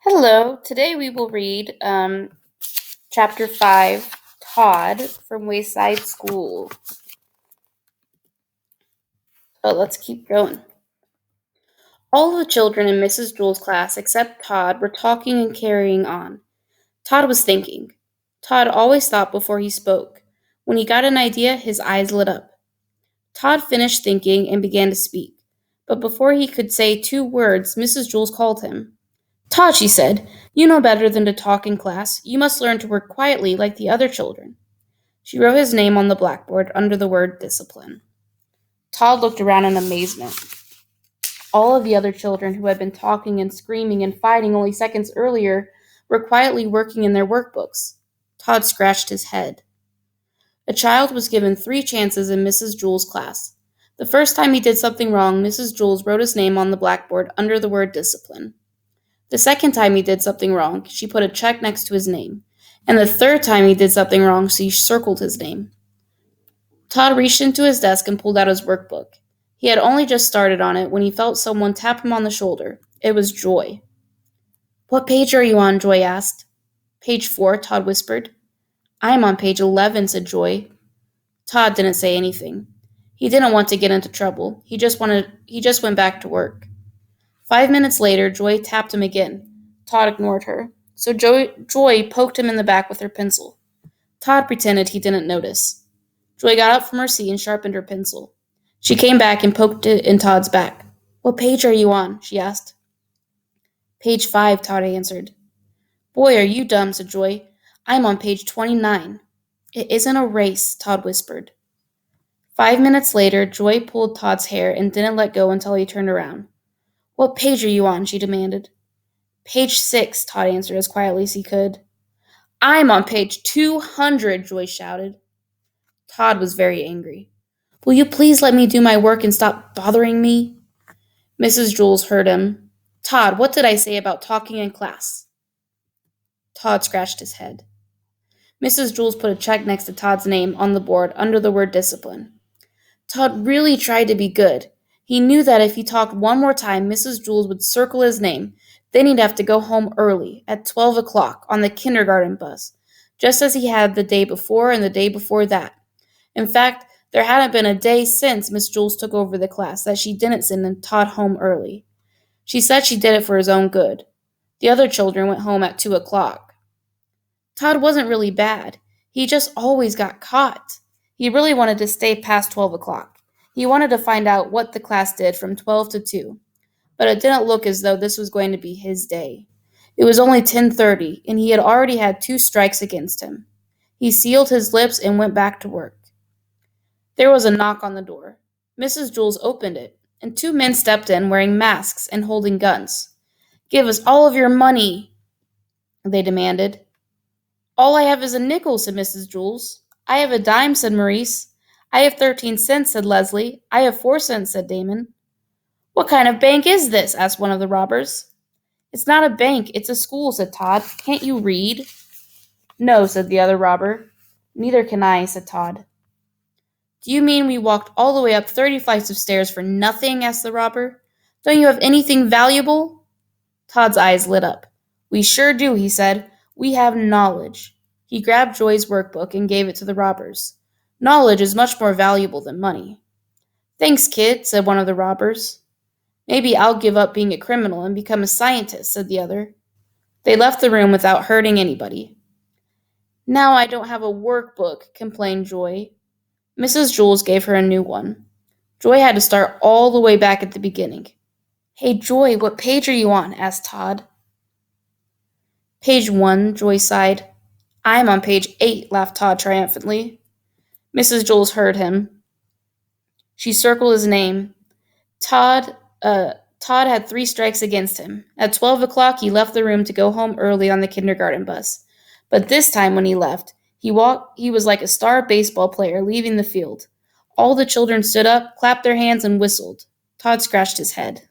Hello, today we will read Chapter 5, Todd from Wayside School. So let's keep going. All the children in Mrs. Jewell's class except Todd were talking and carrying on. Todd was thinking. Todd always thought before he spoke. When he got an idea, his eyes lit up. Todd finished thinking and began to speak. But before he could say 2 words, Mrs. Jewell called him. Todd, she said, you know better than to talk in class. You must learn to work quietly like the other children. She wrote his name on the blackboard under the word discipline. Todd looked around in amazement. All of the other children who had been talking and screaming and fighting only seconds earlier were quietly working in their workbooks. Todd scratched his head. A child was given 3 chances in Mrs. Jewell's class. The first time he did something wrong, Mrs. Jewell wrote his name on the blackboard under the word discipline. The second time he did something wrong, she put a check next to his name. And the third time he did something wrong, she circled his name. Todd reached into his desk and pulled out his workbook. He had only just started on it when he felt someone tap him on the shoulder. It was Joy. What page are you on? Joy asked. Page 4, Todd whispered. I am on page 11, said Joy. Todd didn't say anything. He didn't want to get into trouble. He just went back to work. 5 minutes later, Joy tapped him again. Todd ignored her. So Joy poked him in the back with her pencil. Todd pretended he didn't notice. Joy got up from her seat and sharpened her pencil. She came back and poked it in Todd's back. What page are you on? She asked. Page 5, Todd answered. Boy, are you dumb, said Joy. I'm on page 29. It isn't a race, Todd whispered. 5 minutes later, Joy pulled Todd's hair and didn't let go until he turned around. What page are you on? She demanded. Page 6, Todd answered as quietly as he could. I'm on page 200, Joy shouted. Todd was very angry. Will you please let me do my work and stop bothering me? Mrs. Jewell heard him. Todd, what did I say about talking in class? Todd scratched his head. Mrs. Jewell put a check next to Todd's name on the board under the word discipline. Todd really tried to be good. He knew that if he talked one more time, Mrs. Jewell would circle his name. Then he'd have to go home early, at 12 o'clock, on the kindergarten bus, just as he had the day before and the day before that. In fact, there hadn't been a day since Miss Jewell took over the class that she didn't send Todd home early. She said she did it for his own good. The other children went home at 2 o'clock. Todd wasn't really bad. He just always got caught. He really wanted to stay past 12 o'clock. He wanted to find out what the class did from 12 to 2. But it didn't look as though this was going to be his day. It was only 10:30, and he had already had 2 strikes against him. He sealed his lips and went back to work. There was a knock on the door. Mrs. Jewell opened it, and 2 men stepped in wearing masks and holding guns. Give us all of your money, they demanded. All I have is a nickel, said Mrs. Jewell. I have a dime, said Maurice. I have 13 cents, said Leslie. I have 4 cents, said Damon. What kind of bank is this? Asked one of the robbers. It's not a bank, it's a school, said Todd. Can't you read? No, said the other robber. Neither can I, said Todd. Do you mean we walked all the way up 30 flights of stairs for nothing? Asked the robber. Don't you have anything valuable? Todd's eyes lit up. We sure do, he said. We have knowledge. He grabbed Joy's workbook and gave it to the robbers. Knowledge is much more valuable than money. Thanks, kid, said one of the robbers. Maybe I'll give up being a criminal and become a scientist, said the other. They left the room without hurting anybody. Now I don't have a workbook, complained Joy. Mrs. Jewell gave her a new one. Joy had to start all the way back at the beginning. Hey, Joy, what page are you on? Asked Todd. Page 1, Joy sighed. I'm on page 8, laughed Todd triumphantly. Mrs. Jewell heard him. She circled his name. Todd had 3 strikes against him. At 12 o'clock, he left the room to go home early on the kindergarten bus. But this time when he left, he was like a star baseball player leaving the field. All the children stood up, clapped their hands, and whistled. Todd scratched his head.